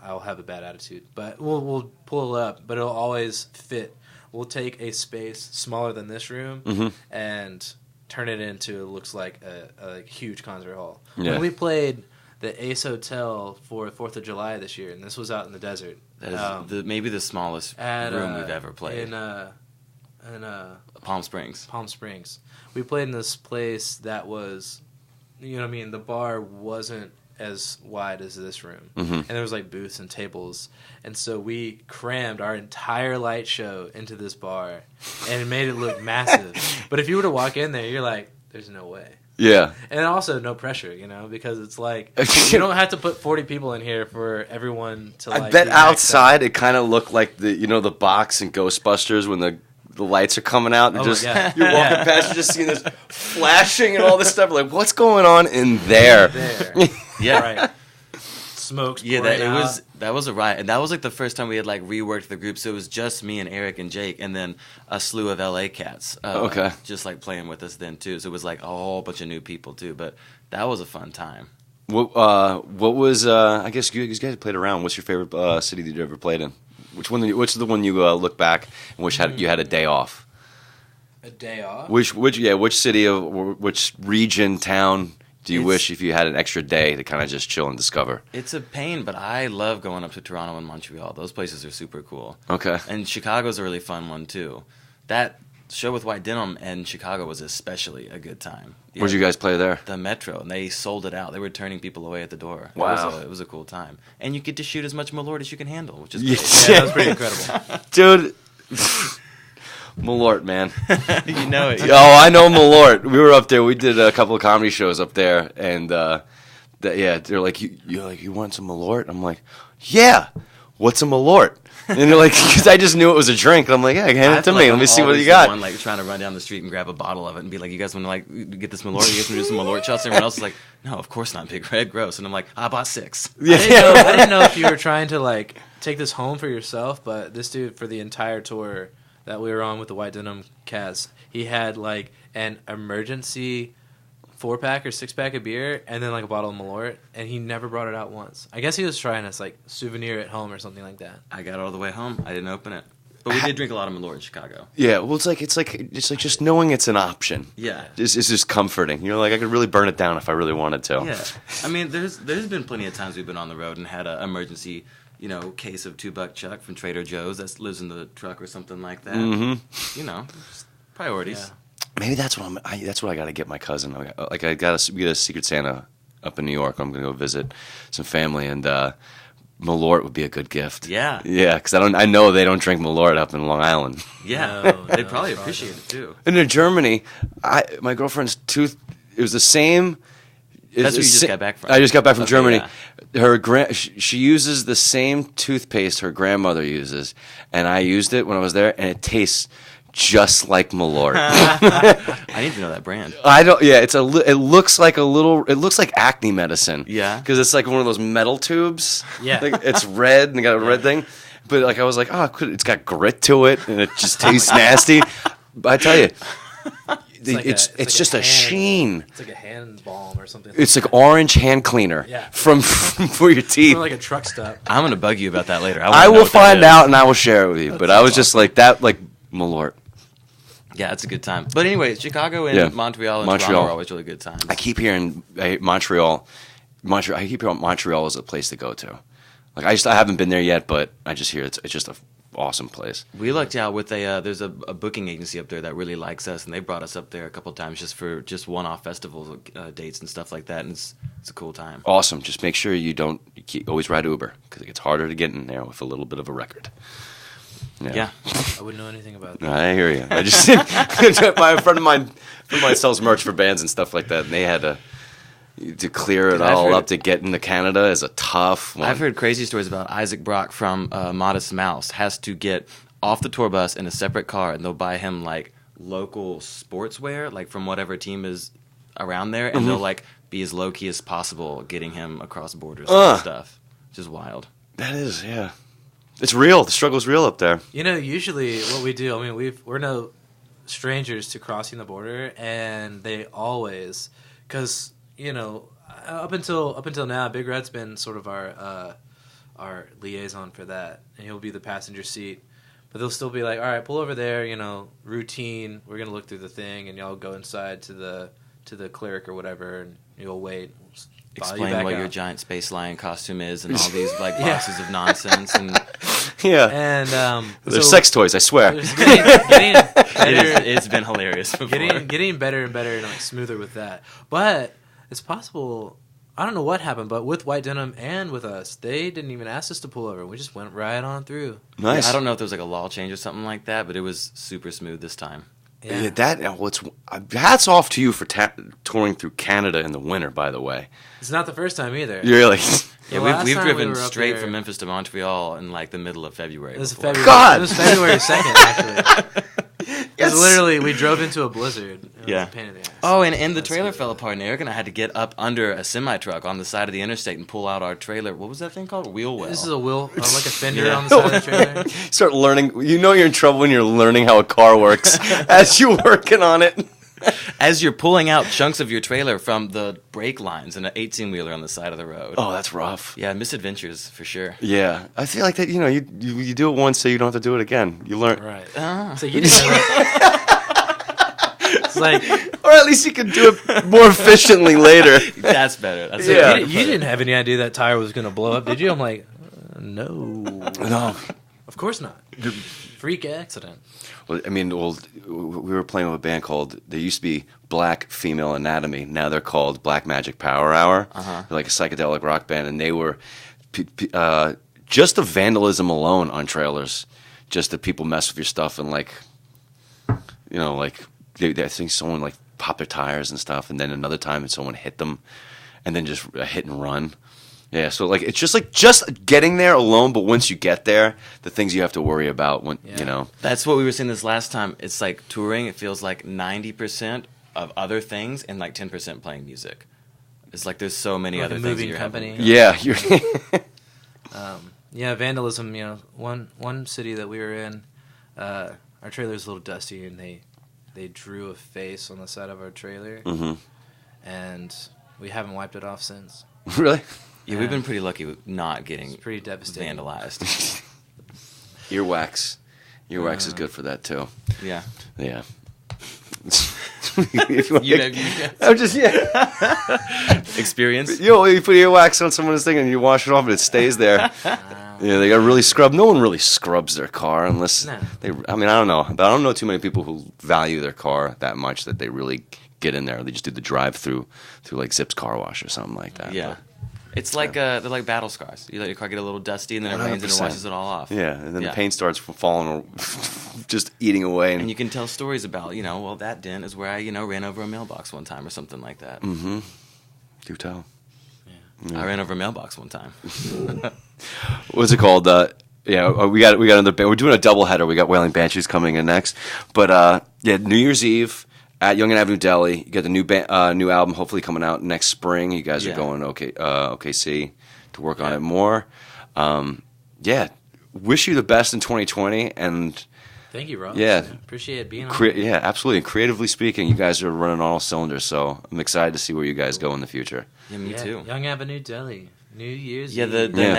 I'll have a bad attitude, but we'll pull it up, but it'll always fit. We'll take a space smaller than this room and turn it into looks like a huge concert hall. Yeah. When we played the Ace Hotel for 4th of July this year, and this was out in the desert. That is maybe the smallest room we've ever played. In Palm Springs. Palm Springs. We played in this place that was, the bar wasn't as wide as this room. And there was booths and tables. And so we crammed our entire light show into this bar and it made it look massive. But if you were to walk in there, you're like, there's no way. Yeah. And also no pressure, because it's you don't have to put 40 people in here for everyone to I bet be maxed outside out. it kind of looked like the box in Ghostbusters when the lights are coming out and Oh my just God. you're walking past, you're just seeing this flashing and all this stuff. Like, what's going on in there? There. Yeah. Right. Smokes Yeah, pouring that was a riot, and that was the first time we had reworked the group. So it was just me and Eric and Jake, and then a slew of LA cats. Okay. Just playing with us then too. So it was a whole bunch of new people too. But that was a fun time. What was? I guess you guys played around. What's your favorite city that you ever played in? Which is the one you look back and wish you had a day off? A day off? Which city or which region, town do you wish if you had an extra day to kind of just chill and discover? It's a pain, but I love going up to Toronto and Montreal. Those places are super cool. Okay. And Chicago's a really fun one too. That show with White Denim in Chicago was especially a good time. Yeah, Where'd you guys play there? The Metro, and they sold it out. They were turning people away at the door. Wow. It was a cool time. And you get to shoot as much Malort as you can handle, which is Yeah. great. Yeah, that was pretty incredible. Dude. Malort, man. You know it. Oh, I know Malort. We were up there. We did a couple of comedy shows up there, and they're like, "You want some Malort?" I'm like, "Yeah. what's a Malort? And they're like, because I just knew it was a drink. And I'm like, yeah, hand it to me. Let me see what you got. One, like trying to run down the street and grab a bottle of it and be like, you guys want to like get this Malort? You guys want to do some Malort shots? Everyone else is like, no, of course not, Big Red, gross. And I'm like, I bought 6. I didn't know if you were trying to like take this home for yourself, but this dude for the entire tour that we were on with the White Denim cast, he had like an emergency 4-pack or 6-pack of beer and then like a bottle of Malort, and he never brought it out once. I guess he was trying as like souvenir at home or something like that. I got it all the way home. I didn't open it, but we did drink a lot of Malort in Chicago. Yeah, well, it's like just knowing it's an option. Yeah, it's just comforting. You're like, I could really burn it down if I really wanted to. Yeah, I mean, there's been plenty of times we've been on the road and had an emergency, case of $2 Chuck from Trader Joe's that lives in the truck or something like that. Mm-hmm. Just priorities. Yeah. Maybe that's what that's what I got to get my cousin. Like I got to get a Secret Santa up in New York. I'm going to go visit some family, and Malort would be a good gift. Yeah, yeah, because I know they don't drink Malort up in Long Island. Yeah, they'd probably appreciate it too. And in Germany, my girlfriend's tooth, it was the same. That's where you just got back from. I just got back from Germany. Yeah. She uses the same toothpaste her grandmother uses, and I used it when I was there, and it tastes just like Malort. I need to know that brand. I don't. Yeah, it looks like a little. It looks like acne medicine. Yeah, because it's like one of those metal tubes. Yeah, like, it's red and got a red thing. But like I was like, oh, it's got grit to it, and it just tastes nasty. But I tell you, it's just a sheen. It's like a hand balm or something. It's like orange hand cleaner. Yeah. from for your teeth. Or like a truck stop. I'm gonna bug you about that later. I will find out and I will share it with you. But I was just like that, like Malort. Yeah, it's a good time. But anyway, Chicago and Montreal and Toronto are always really good times. I keep hearing Montreal. I keep hearing Montreal is a place to go to. Like I haven't been there yet, but I just hear it's just a awesome place. We lucked out with there's a booking agency up there that really likes us, and they brought us up there a couple of times just for one-off festival dates and stuff like that, and it's a cool time. Awesome. Just make sure you always ride Uber because it gets harder to get in there with a little bit of a record. Yeah. I wouldn't know anything about that. I hear you. I just my friend of mine sells merch for bands and stuff like that, and they had to clear it all up to get into Canada is a tough one. I've heard crazy stories about Isaac Brock from Modest Mouse has to get off the tour bus in a separate car, and they'll buy him like local sportswear, like from whatever team is around there, and they'll like be as low key as possible, getting him across borders and stuff. Just wild. That is, yeah. It's real. The struggle's real up there. Usually what we do, I mean, we're no strangers to crossing the border, and they always, because up until now, Big Red's been sort of our liaison for that, and he'll be the passenger seat. But they'll still be like, all right, pull over there, routine. We're gonna look through the thing, and y'all go inside to the clerk or whatever, and you'll wait. Explain what your giant space lion costume is, and all these like boxes of nonsense, and and they're sex toys. I swear. Getting better, it's been hilarious. Getting better and better and like smoother with that, but it's possible. I don't know what happened, but with White Denim and with us, they didn't even ask us to pull over. We just went right on through. Nice. Yeah, I don't know if there was like a law change or something like that, but it was super smooth this time. Yeah, hats off to you for touring through Canada in the winter. By the way, it's not the first time either. Really? Yeah, we've driven straight from Memphis to Montreal in like the middle of February. It was February. God! It was February 2nd, actually. Yes. Literally, we drove into a blizzard. It was a pain in the ass. Oh, and the trailer fell apart, and Eric and I had to get up under a semi-truck on the side of the interstate and pull out our trailer. What was that thing called? Wheel well. This is a wheel, like a fender on the side of the trailer. Start learning. You're in trouble when you're learning how a car works as you're working on it. As you're pulling out chunks of your trailer from the brake lines in an 18-wheeler on the side of the road. Oh, that's rough. Yeah, misadventures for sure. Yeah, I feel like that. You do it once, so you don't have to do it again. You learn, right? So you didn't. It's like, or at least you can do it more efficiently later. That's better. That's you didn't have any idea that tire was going to blow up, did you? I'm like, no, of course not. Freak accident. Well, I mean, we were playing with a band called. They used to be Black Female Anatomy. Now they're called Black Magic Power Hour. They're like a psychedelic rock band, and they were just the vandalism alone on trailers. Just that people mess with your stuff and like I think someone like popped their tires and stuff, and then another time someone hit them, and then just a hit and run. Yeah, so like it's just getting there alone, but once you get there, the things you have to worry about when you know. That's what we were saying this last time. It's like touring. It feels like 90% of other things and like 10% playing music. It's like there's so many Like other a things. moving that you're company. having. Yeah, you're Yeah, vandalism. You know, one city that we were in, our trailer's a little dusty, and they drew a face on the side of our trailer, and we haven't wiped it off since. really. Yeah, we've been pretty lucky with not getting It's pretty devastating. vandalized. Earwax is good for that too. Yeah. Yeah. I'm just Experience. You put earwax on someone's thing and you wash it off and it stays there. Yeah, they got really scrub. No one really scrubs their car unless they. I mean, I don't know, but I don't know too many people who value their car that much that they really get in there. They just do the drive-through like Zips Car Wash or something like that. Yeah. It's like they're like battle scars. You let your car get a little dusty, and then it rains and it 100%. washes it all off. Yeah, and then the paint starts falling, just eating away. And you can tell stories about, well, that dent is where I, ran over a mailbox one time or something like that. Mm-hmm. Do tell. Yeah. I ran over a mailbox one time. What's it called? Yeah, we got another band. We're doing a doubleheader. We got Wailing Banshees coming in next, but New Year's Eve at Yonge and Avenue Deli. You got the new album hopefully coming out next spring. You guys are going OKC to work on it more. Wish you the best in 2020 and. Thank you, Rob. Yeah. Appreciate being on. Yeah, absolutely. Creatively speaking, you guys are running on all cylinders, so I'm excited to see where you guys go in the future. Yeah, me too. Yonge Avenue Deli. New Year's Eve. The Yeah.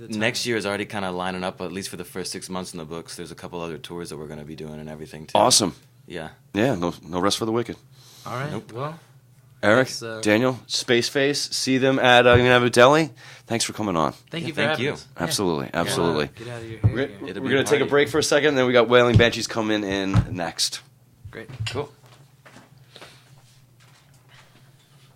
next year is already kind of lining up, at least for the first 6 months in the books. There's a couple other tours that we're going to be doing and everything, too. Awesome. Yeah. Yeah, no rest for the wicked. All right. Nope. Well, Eric, Daniel, Spaceface, see them at Yonge and Avenue Deli. Thanks for coming on. Thank you for having us. Absolutely. Get out of your hair. We're going to take a break for a second, and then we got Wailing Banshees coming in next. Great. Cool.